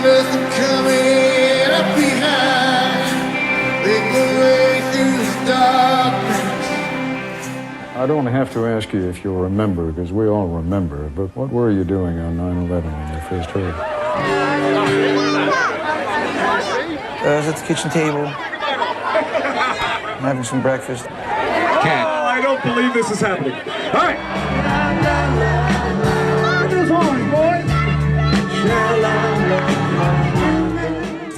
nothing coming up behind. Make my way through the darkness. I don't have to ask you if you'll remember, because we all remember, but what were you doing on 9/11 when you first heard it? I was at the kitchen table, having some breakfast. Can't. Oh, I don't believe this is happening. All right.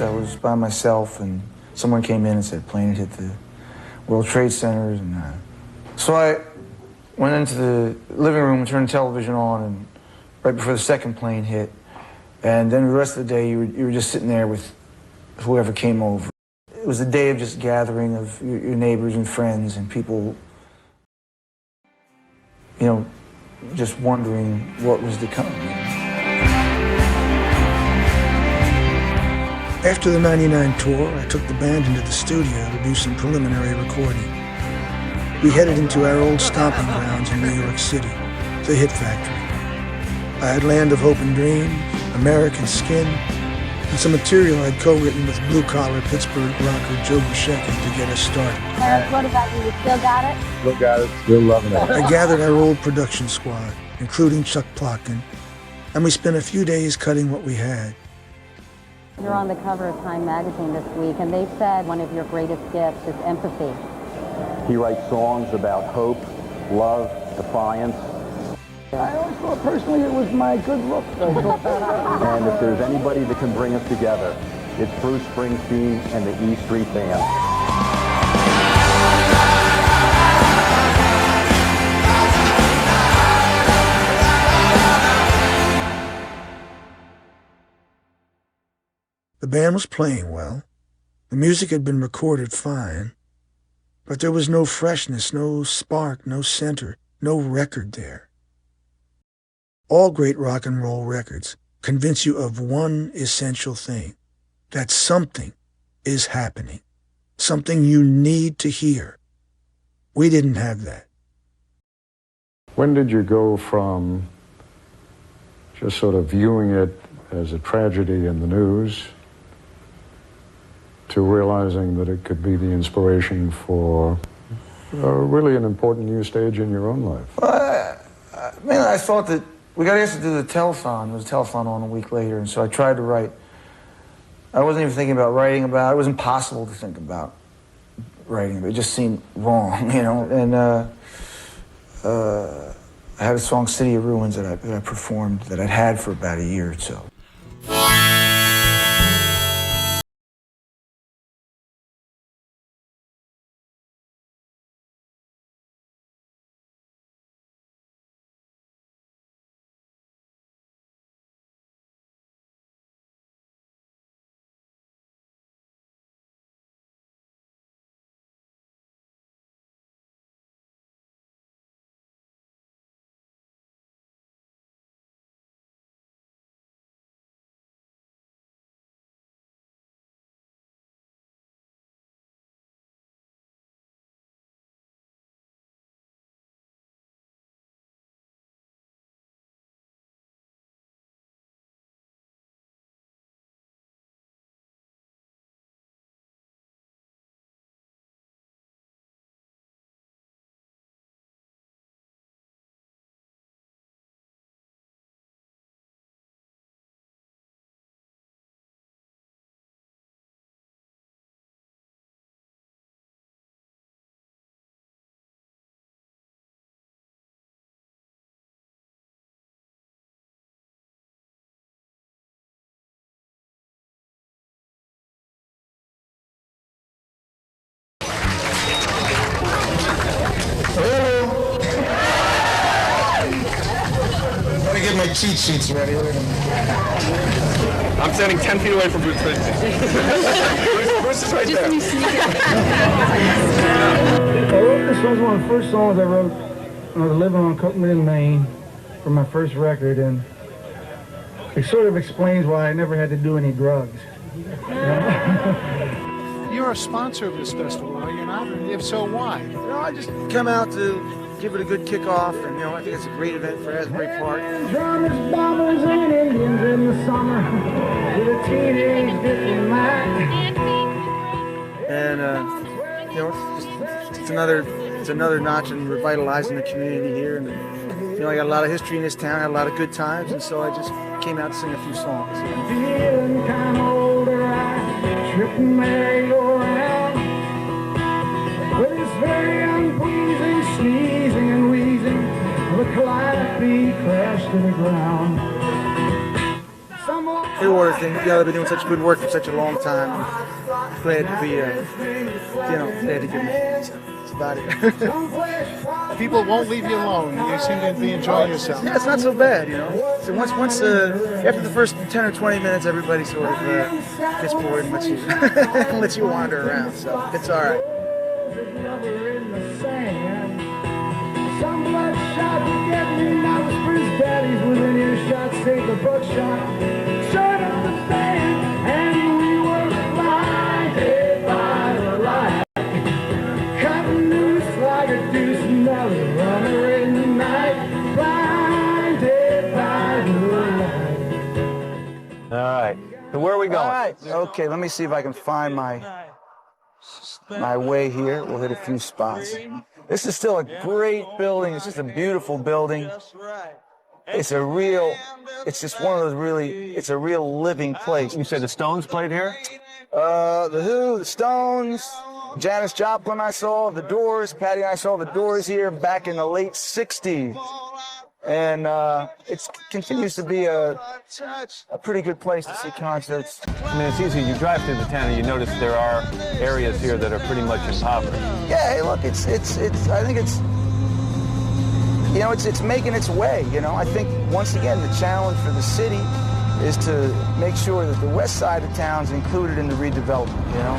I was by myself, and someone came in and said, plane had hit the World Trade Centers. And so I went into the living room and turned the television on, and right before the second plane hit. And then the rest of the day, you were just sitting there with whoever came over. It was a day of just gathering of your neighbors and friends and people, you know, just wondering what was to come. After the '99 tour, I took the band into the studio to do some preliminary recording. We headed into our old stomping grounds in New York City, the Hit Factory. I had Land of Hope and Dreams, American Skin, and some material I'd co-written with blue-collar Pittsburgh rocker Joe Buscecki to get us started. Eric, what about you? You still got it? Still got it, still loving it. I gathered our old production squad, including Chuck Plotkin, and we spent a few days cutting what we had. You're on the cover of Time magazine this week, and they said one of your greatest gifts is empathy. He writes songs about hope, love, defiance. I always thought personally it was my good look. And if there's anybody that can bring us together, it's Bruce Springsteen and the E Street Band. The band was playing well. The music had been recorded fine. But there was no freshness, no spark, no center, no record there. All great rock and roll records convince you of one essential thing, that something is happening, something you need to hear. We didn't have that. When did you go from just sort of viewing it as a tragedy in the news to realizing that it could be the inspiration for really an important new stage in your own life? I thought that we got asked to do the telethon. There was a telethon on a week later, and so I tried to write. I wasn't even thinking about writing about it. It was impossible to think about writing about it. It just seemed wrong, you know. And I had a song, City of Ruins, that I performed that I'd had for about a year or so. Let me get my cheat sheets ready. I'm standing 10 feet away from Bruce Springsteen. Bruce is right there. I wrote this was one of the first songs I wrote when I was living on Cookman in Maine for my first record, and it sort of explains why I never had to do any drugs. You're a sponsor of this festival, are you not? And if so, why? You know, I just come out to give it a good kickoff, and you know, I think it's a great event for Asbury Park. Drummers, bombers, and Indians in the summer. with a teenage diplomat. And you know, it's another notch in revitalizing the community here. And you know, I got a lot of history in this town, had a lot of good times, and so I just came out to sing a few songs. Feeling kind of older, I tripping merry-go-round with this very unpleasing sneezing and wheezing. The calliope crashed to the ground. Hey, Water thing, you know, they've been doing such good work for such a long time. I'm glad to be, glad to get me. That's about it. People won't leave you alone. You seem to be enjoying yourself. Yeah, it's not so bad, you know. So once after the first 10 or 20 minutes, everybody sort of gets bored and lets you wander around. So it's all right. Some bloodshot forget-me not Spruce daddies within earshot, save the buckshot. Shut up the band, and we were blinded by the light. Cutting loose like a deuce, another runner in the night. Blinded by the light. All right. So where are we going? All right. Okay, let me see if I can find my way here. We'll hit a few spots. This is still a great building. It's just a beautiful building. It's just one of those it's a real living place. You said the Stones played here? The Who, the Stones, Janis Joplin I saw, the Doors, Patty and I saw the Doors here back in the late 60s. And it continues to be a pretty good place to see concerts. I mean, it's easy. You drive through the town and you notice there are areas here that are pretty much impoverished. Yeah, hey, look, I think it's making its way, you know. I think, once again, the challenge for the city is to make sure that the west side of town's included in the redevelopment, you know.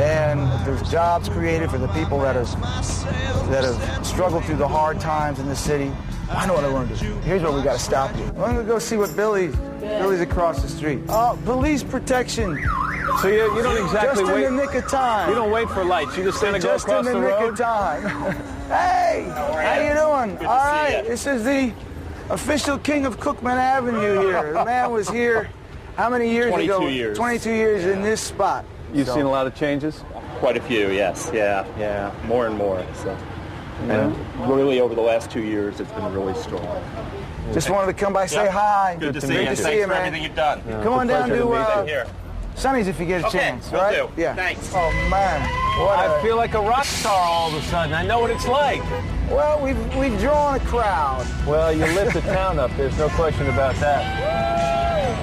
And there's jobs created for the people that have struggled through the hard times in the city. I know what I want to do. Here's what we got to stop here. I'm going to go see what Billy's across the street. Oh, police protection. So you don't exactly just wait. Just in the nick of time. You don't wait for lights. You just kind of go across the road. Just in the nick of time. Hey, how you doing? Good All to see right, you. this is the official king of Cookman Avenue here. The man was here how many years 22 ago? 22 years. 22 years in this spot. You've seen a lot of changes? Quite a few, yes. Yeah, more and more. So, and really over the last 2 years, it's been really strong. Just wanted to come by, say hi. Good to see Great you. to Thanks see you, for man. everything you've done. Come on down to Here. Sonny's if you get a chance, will right? do. Yeah. Thanks. Oh man, I feel like a rock star all of a sudden. I know what it's like. Well, we've drawn a crowd. Well, you lift the town up. There's no question about that.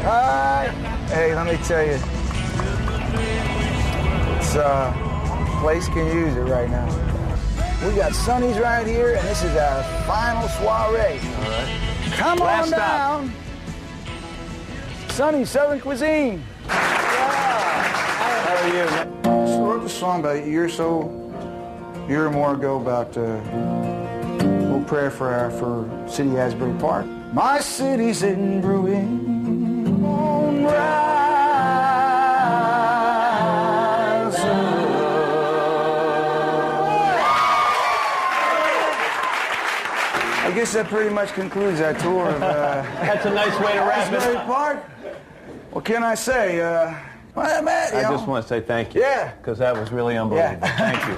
All right. Hey, let me tell you, it's place can use it right now. We got Sonny's right here, and this is our final soiree. All right. Come Last on stop. down. Sonny's Southern Cuisine. How are you? I wrote the song about a year or more ago about a little prayer for City Asbury Park. My city's in ruin, on rise up. I guess that pretty much concludes our tour of That's a nice way to wrap Asbury it. Park. What can I say? Well, Matt, I just want to say thank you. Yeah. Because that was really unbelievable. Yeah. Thank you.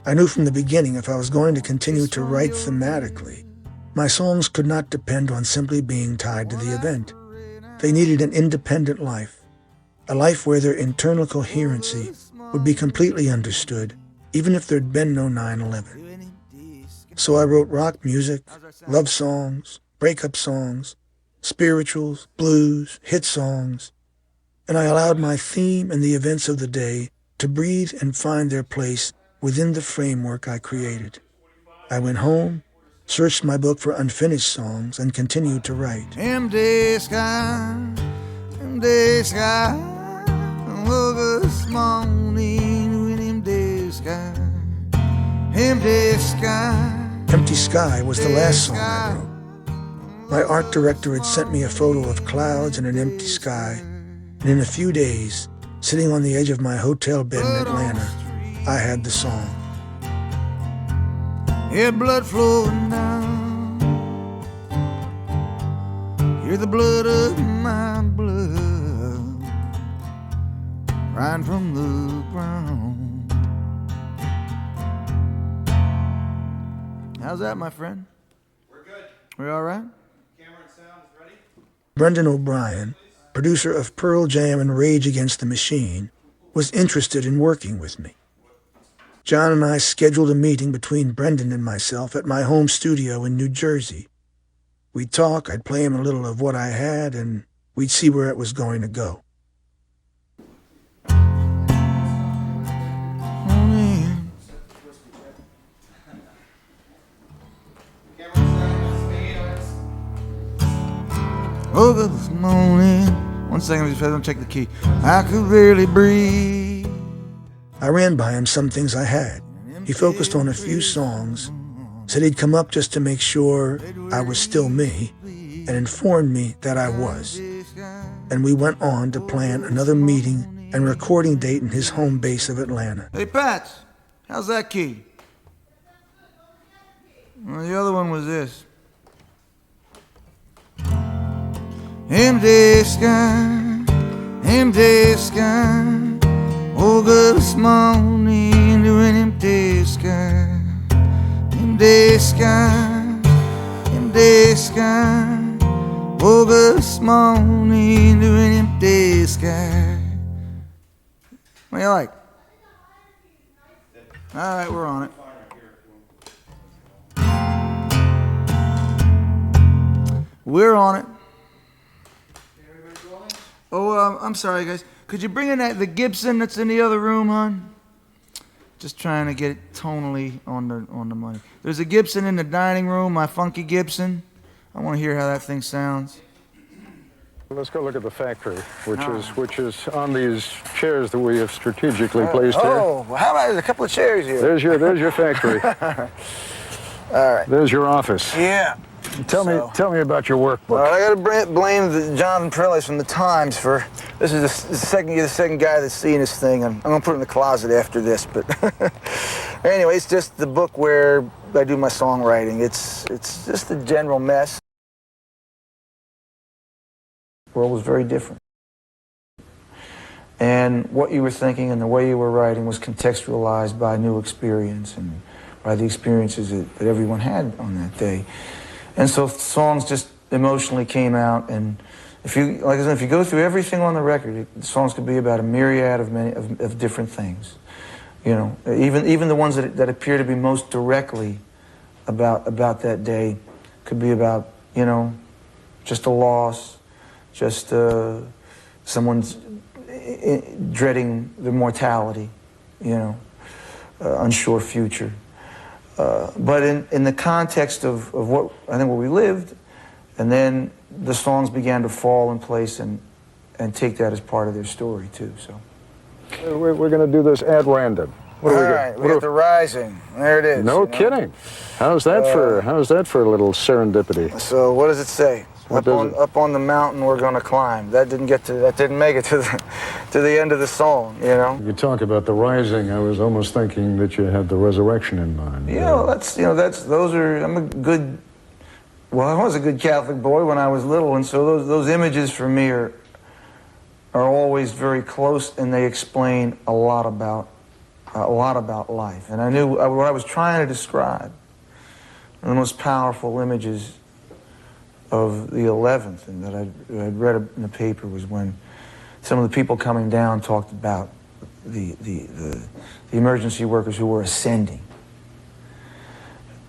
I knew from the beginning if I was going to continue to write thematically, my songs could not depend on simply being tied to the event. They needed an independent life, a life where their internal coherency would be completely understood, even if there'd been no 9/11. So I wrote rock music, love songs, breakup songs, spirituals, blues, hit songs, and I allowed my theme and the events of the day to breathe and find their place within the framework I created. I went home, searched my book for unfinished songs, and continued to write. Empty sky, woke this morning with empty sky, empty sky. Empty Sky was the last song I wrote. My art director had sent me a photo of clouds and an empty sky, and in a few days, sitting on the edge of my hotel bed in Atlanta, I had the song. Yeah, blood flowing down with the blood of my blood, crying from the ground. How's that, my friend? We're good. We all right? Camera and sound is ready? Brendan O'Brien, producer of Pearl Jam and Rage Against the Machine, was interested in working with me. John and I scheduled a meeting between Brendan and myself at my home studio in New Jersey. We'd talk, I'd play him a little of what I had, and we'd see where it was going to go. Woke up this morning. 1 second, I just don't check the key. I could barely breathe. I ran by him some things I had. He focused on a few songs, said he'd come up just to make sure I was still me, and informed me that I was. And we went on to plan another meeting and recording date in his home base of Atlanta. Hey, Pats, how's that key? Well, the other one was this. Empty sky, empty sky. Woke up this morning to an empty sky. Empty sky, empty sky. Woke up this morning to an empty sky. What do you like? All right, we're on it. We're on it. Oh, I'm sorry, guys. Could you bring in the Gibson that's in the other room, hon? Just trying to get it tonally on the money. There's a Gibson in the dining room, my funky Gibson. I want to hear how that thing sounds. Let's go look at the factory, which is on these chairs that we have strategically placed here. Oh, well, how about there's a couple of chairs here? There's your factory. All right. There's your office. Yeah. Tell me about your workbook. Well, I got to blame Jonathan Perles from the Times for this. Is the second guy that's seeing this thing. I'm gonna put it in the closet after this. But anyway, it's just the book where I do my songwriting. It's just a general mess. The world was very different, and what you were thinking and the way you were writing was contextualized by new experience and by the experiences that everyone had on that day. And so songs just emotionally came out, and if you go through everything on the record, the songs could be about a myriad of different things. You know, even the ones that appear to be most directly about that day could be about, you know, just a loss, just someone's dreading their mortality, you know, unsure future. But in the context of what I think what we lived, and then the songs began to fall in place and take that as part of their story too. So we're going to do this at random. All right, we got The Rising. There it is. No kidding. How's that for a little serendipity? So what does it say? Up on the mountain we're going to climb. That didn't make it to the end of the song, you know. You talk about the rising. I was almost thinking that you had the resurrection in mind. Yeah, well, I was a good Catholic boy when I was little, and so those images for me are always very close, and they explain a lot about life. And I knew what I was trying to describe. One of the most powerful images of the 11th, and that I'd read in the paper, was when some of the people coming down talked about the emergency workers who were ascending.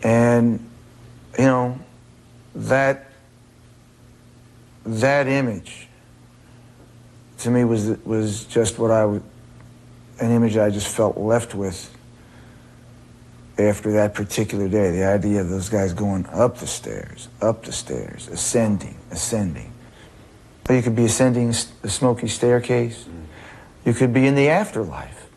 And, you know, that image to me was just an image I just felt left with after that particular day. The idea of those guys going up the stairs, ascending. But you could be ascending a smoky staircase. You could be in the afterlife,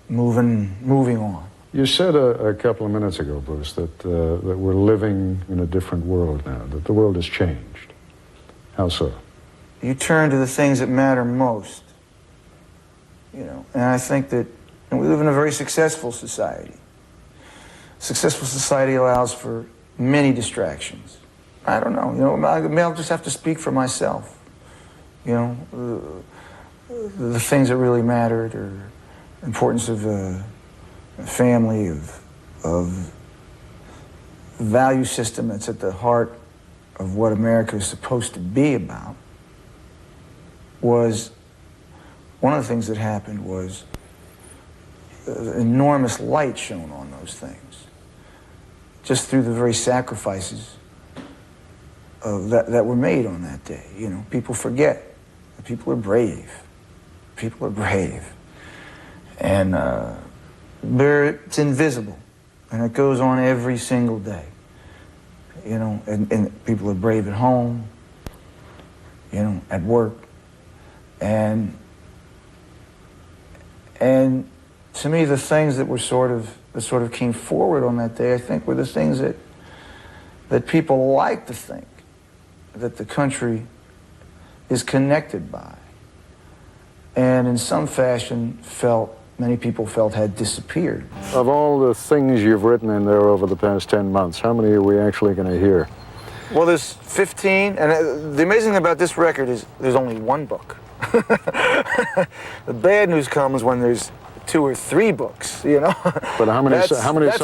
moving on. You said a couple of minutes ago, Bruce, that we're living in a different world now, that the world has changed. How so? You turn to the things that matter most, you know, and I think that we live in a very successful society. Successful society allows for many distractions. I don't know. You know, maybe I'll just have to speak for myself. You know, the things that really mattered, or importance of family, of value system that's at the heart of what America is supposed to be about, was one of the things that happened was enormous light shone on those things, just through the very sacrifices that were made on that day. You know, people forget that people are brave. People are brave, and it's invisible, and it goes on every single day. You know, and people are brave at home, you know, at work, and to me, the things that were sort of came forward on that day, I think, were the things that people like to think that the country is connected by, and in some fashion many people felt had disappeared. Of all the things you've written in there over the past 10 months, how many are we actually going to hear? Well, there's 15, and the amazing thing about this record is there's only one book. The bad news comes when there's 2 or 3 books, you know. But how many songs?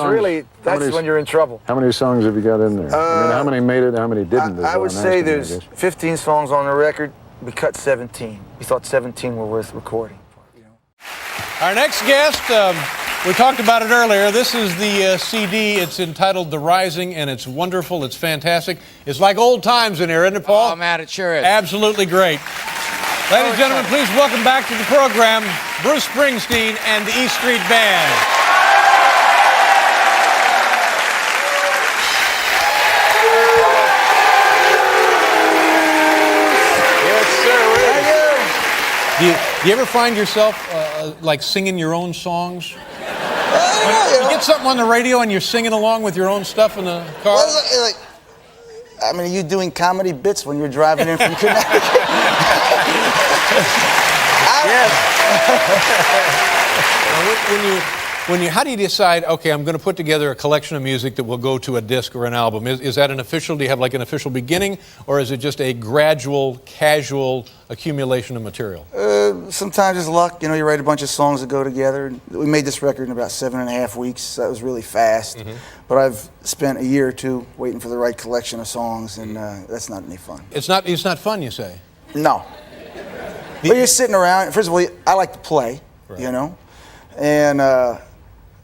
That's when you're in trouble. How many songs have you got in there? I mean, how many made it? How many didn't? I would say there's 15 songs on the record. We cut 17. We thought 17 were worth recording. Our next guest, we talked about it earlier. This is the CD. It's entitled The Rising, and it's wonderful. It's fantastic. It's like old times in here, isn't it, Paul? Oh, man, it sure is. Absolutely great. Ladies and gentlemen, please welcome back to the program Bruce Springsteen and the E Street Band. Yes, sir. Do you ever find yourself like singing your own songs? You get something on the radio and you're singing along with your own stuff in the car? Well, I mean, are you doing comedy bits when you're driving in from Connecticut? Yes. How do you decide, okay, I'm going to put together a collection of music that will go to a disc or an album? Is that an official, do you have like an official beginning, or is it just a gradual, casual accumulation of material? Sometimes it's luck. You know, you write a bunch of songs that go together. We made this record in about 7.5 weeks. So that was really fast. Mm-hmm. But I've spent a year or two waiting for the right collection of songs, and that's not any fun. It's not fun, you say? No. But you're sitting around. First of all, I like to play, right. You know, and I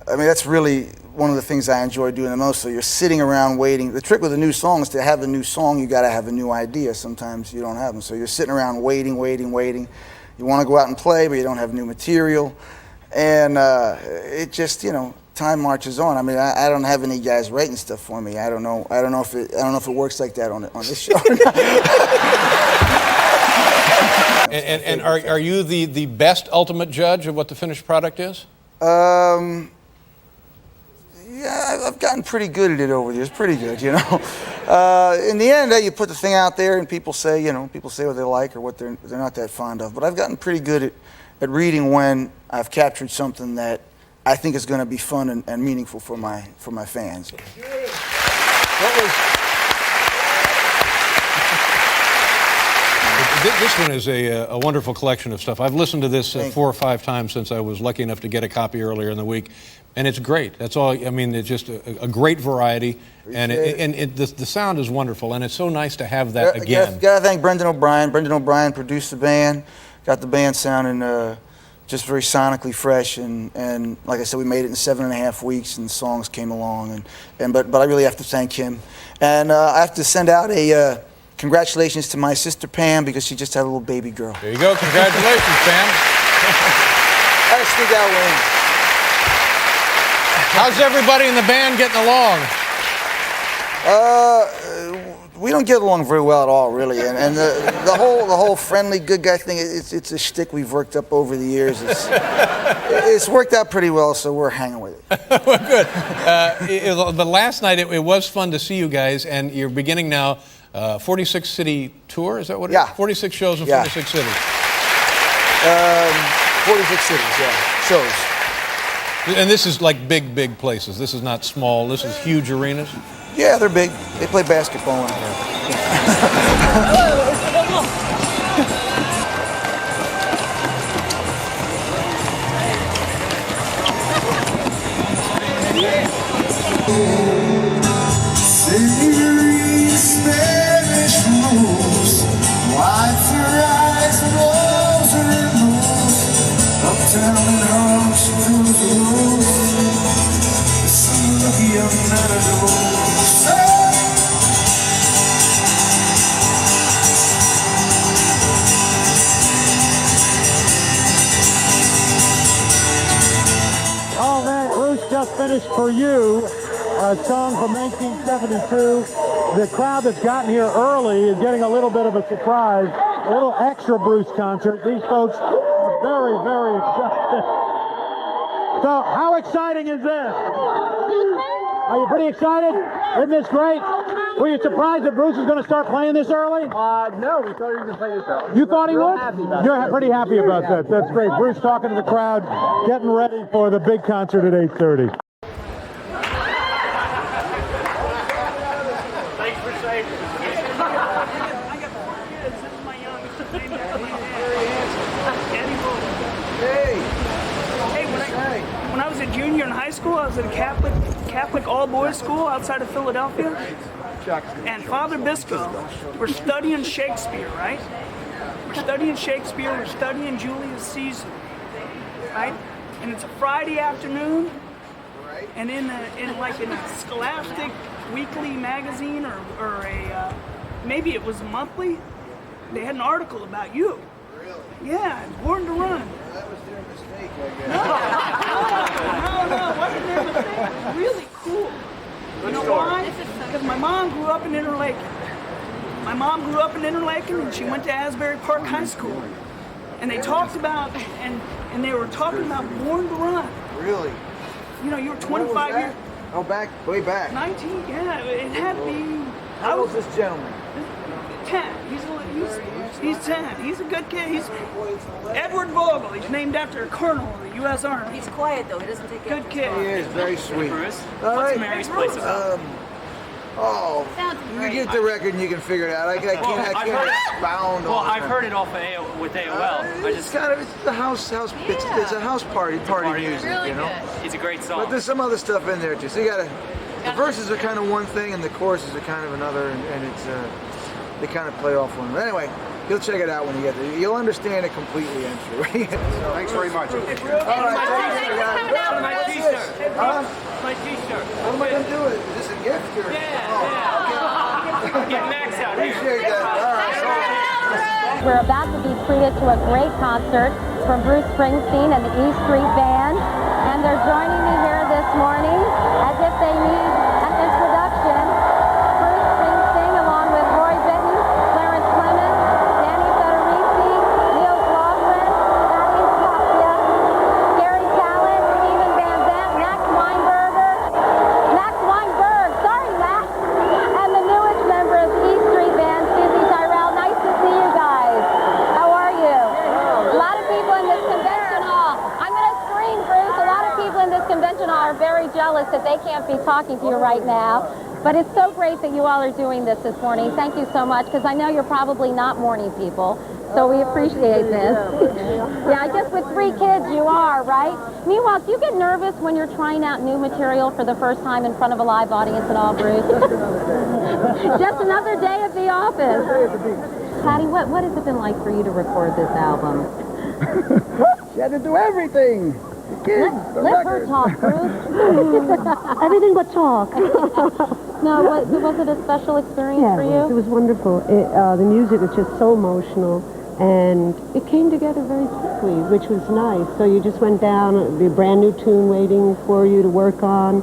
mean, that's really one of the things I enjoy doing the most. So you're sitting around waiting. The trick with a new song is to have a new song, you got to have a new idea. Sometimes you don't have them. So you're sitting around waiting. You want to go out and play, but you don't have new material. And it just, you know, time marches on. I mean, I don't have any guys writing stuff for me. I don't know if it works like that on this show or not. And are you the best ultimate judge of what the finished product is? Yeah, I've gotten pretty good at it over the years. Pretty good, you know. In the end, you put the thing out there, and people say what they like or what they're not that fond of. But I've gotten pretty good at reading when I've captured something that I think is going to be fun and meaningful for my fans. This one is a wonderful collection of stuff. I've listened to this 4 or 5 times since I was lucky enough to get a copy earlier in the week, and it's great. That's all. I mean, it's just a great variety, and the sound is wonderful, and it's so nice to have that again. Got to thank Brendan O'Brien. Brendan O'Brien produced the band, got the band sounding just very sonically fresh, and like I said, we made it in 7.5 weeks, and the songs came along, but I really have to thank him, and I have to send out a. Congratulations to my sister Pam, because she just had a little baby girl. There you go. Congratulations, Pam. I sneak out How's everybody in the band getting along? We don't get along very well at all, really. And the whole friendly good guy thing, it's a shtick we've worked up over the years. It's worked out pretty well, so we're hanging with it. Well, good. But last night it was fun to see you guys, and you're beginning now. 46 city tour, is that what it is? 46 shows in 46 cities. 46 cities, shows. And this is like big places. This is not small. This is huge arenas. Yeah, they're big. They play basketball in here. Spanish rules, white eyes, rose and moves, uptown and home, she knows the rules. Some lucky young man All that Bruce just finished for you. A song from 1972. The crowd that's gotten here early is getting a little bit of a surprise, a little extra Bruce concert. These folks are very, very excited. So how exciting is this? Are you pretty excited? Isn't this great? Were you surprised that Bruce is going to start playing this early? No, we thought he was going to play this early. You thought he would? You're pretty happy about that. That's great. Bruce talking to the crowd, getting ready for the big concert at 8:30. When I was a junior in high school, I was at a Catholic all-boys school outside of Philadelphia. And Father Biscoe, we're studying Shakespeare, right? We're studying Shakespeare, we're studying Julius Caesar, right? And it's a Friday afternoon, and in a Scholastic weekly magazine or a maybe it was a monthly, they had an article about you. Really? Yeah, Born to Run. That was their mistake, I guess. No, it wasn't their mistake. It was really cool. You know why? Because my mom grew up in Interlaken. And she went to Asbury Park High School. And they talked about, and they were talking about Born to Run. Really? You know, you were 25 years. Oh, way back. 19, yeah, it had to be. How old is this gentleman? 10. He's 10. He's a good kid. He's Edward Vogel. He's named after a colonel of the U.S. Army. He's quiet though. He doesn't take good kid. He is very sweet. Bruce, what's Mary's place about? You get the record and you can figure it out. I can't expound on it. I've heard it off of with AOL. It's a house. It's a house party music. Really you know. good. It's a great song. But there's some other stuff in there too. So you gotta. The verses are kind of one thing and the choruses are kind of another, and it's they kind of play off one another. Anyway, you'll check it out when you get there. You'll understand it completely, I'm sure. Thanks very much. All right, thank you, guys. My T-shirt. My T-shirt. What am I gonna do with it? Is this a gift or? Get Max out here. Appreciate that. All right. We're about to be treated to a great concert from Bruce Springsteen and the E Street Band, and they're joining me here this morning as if they need an introduction. Bruce Springsteen, along with Roy Bittan, Clarence Clemens, Danny Federici, Neil Lofgren, Thaddeus Tapia, Gary Callan, Stephen Van Zandt, Max Weinberg, sorry Max, and the newest member of the E Street Band, Susie Tyrell. Nice to see you guys. How are you? A lot of people in this convention hall. I'm going to scream, Bruce. A lot of people in this convention hall are very jealous that they can't be talking to you right now. But it's so great that you all are doing this morning. Thank you so much, because I know you're probably not morning people. So we appreciate this. Yeah, I guess with 3 kids you are, right? Meanwhile, do you get nervous when you're trying out new material for the first time in front of a live audience at all, Bruce? Just another day at the office. Patty, what has it been like for you to record this album? She had to do everything. Kids, Let her talk, Bruce. Everything but talk. No, was it a special experience for you? It was wonderful. The music was just so emotional, and it came together very quickly, which was nice. So you just went down, a brand new tune waiting for you to work on.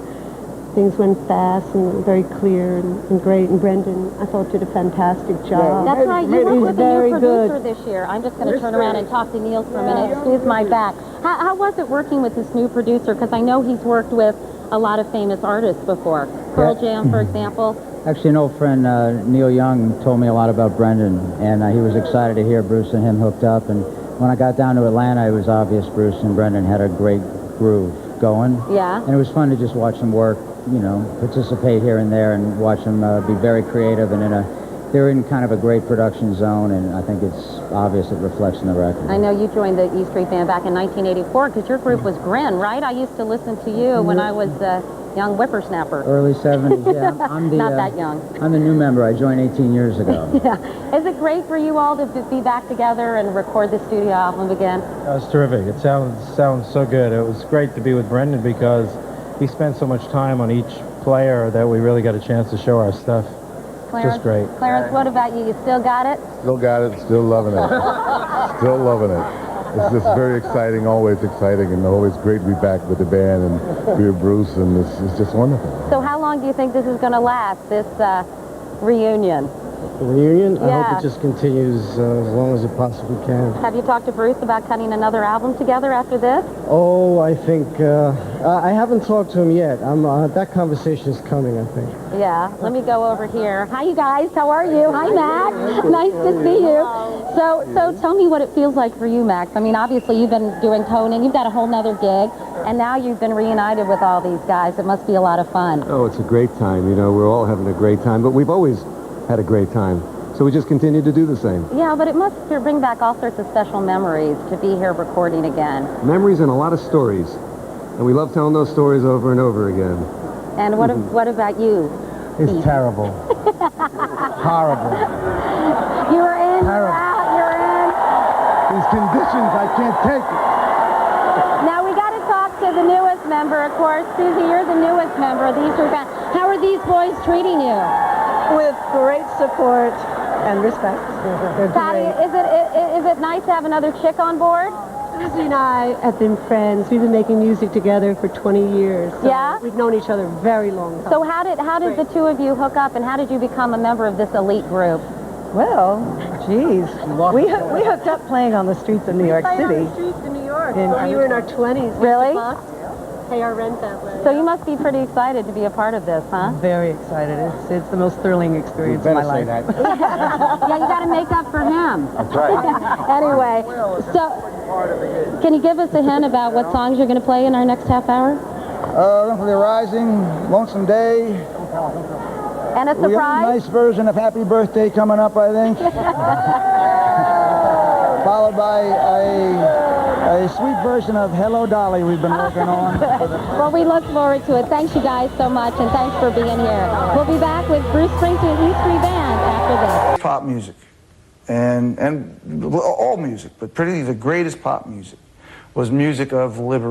Things went fast and very clear and great. And Brendan, I thought, did a fantastic job. That's right. You worked with a very new good. producer this year. I'm just going to turn around and talk to Neil for a minute. Excuse my back. How was it working with this new producer? Because I know he's worked with a lot of famous artists before. Pearl Jam, for example. Actually, an old friend, Neil Young, told me a lot about Brendan, and he was excited to hear Bruce and him hooked up. And when I got down to Atlanta, it was obvious Bruce and Brendan had a great groove going. Yeah. And it was fun to just watch them work you know, participate here and there and watch them be very creative and they're in kind of a great production zone, and I think it's obvious it reflects in the record. I know you joined the E Street Band back in 1984 because your group was Grin, right? I used to listen to you when I was a young whippersnapper. Early 70s, yeah. I'm the, Not that young. I'm the new member. I joined 18 years ago. Yeah. Is it great for you all to be back together and record the studio album again? It was terrific. It sounds so good. It was great to be with Brendan because he spent so much time on each player that we really got a chance to show our stuff. Clarence, just great. Clarence, what about you? You still got it? Still got it, still loving it. Still loving it. It's just very exciting, always exciting, and always great to be back with the band and be with Bruce, and it's just wonderful. So how long do you think this is going to last, this reunion? The reunion? I Yeah. hope it just continues as long as it possibly can. Have you talked to Bruce about cutting another album together after this? Oh, I think, I haven't talked to him yet. That conversation is coming, I think. Yeah, let me go over here. Hi, you guys. How are you? Hi, Max. Nice to see you. So tell me what it feels like for you, Max. I mean, obviously, you've been doing Conan. You've got a whole nother gig, and now you've been reunited with all these guys. It must be a lot of fun. Oh, it's a great time. You know, we're all having a great time, but we've always had a great time. So we just continue to do the same. Yeah, but it must bring back all sorts of special memories to be here recording again. Memories and a lot of stories. And we love telling those stories over and over again. And what about you? It's terrible. Horrible. You're in, you're out, you're in. These conditions, I can't take it. Now we got to talk to the newest member, of course. Susie, you're the newest member of the Eastern Band. How are these boys treating you? With great support and respect. Patty, is it nice to have another chick on board? Susie and I have been friends. We've been making music together for 20 years. So yeah? We've known each other a very long time. So how did the two of you hook up, and how did you become a member of this elite group? Well, geez. We hooked up playing on the streets of New York City. On the streets in New York. When we were in our 20s. Really? Pay our rent that way. So you must be pretty excited to be a part of this, huh? Very excited. It's the most thrilling experience of my life. Yeah, you got to make up for him. That's right. Anyway, so can you give us a hint about what songs you're going to play in our next half hour? Run for the Rising, Lonesome Day. And a surprise? We got a nice version of Happy Birthday coming up, I think. Followed by a sweet version of Hello Dolly we've been working on. Well, we look forward to it. Thanks, you guys, so much, and thanks for being here. We'll be back with Bruce Springsteen E Street Band after this. Pop music, and all music, but pretty the greatest pop music was music of liberation.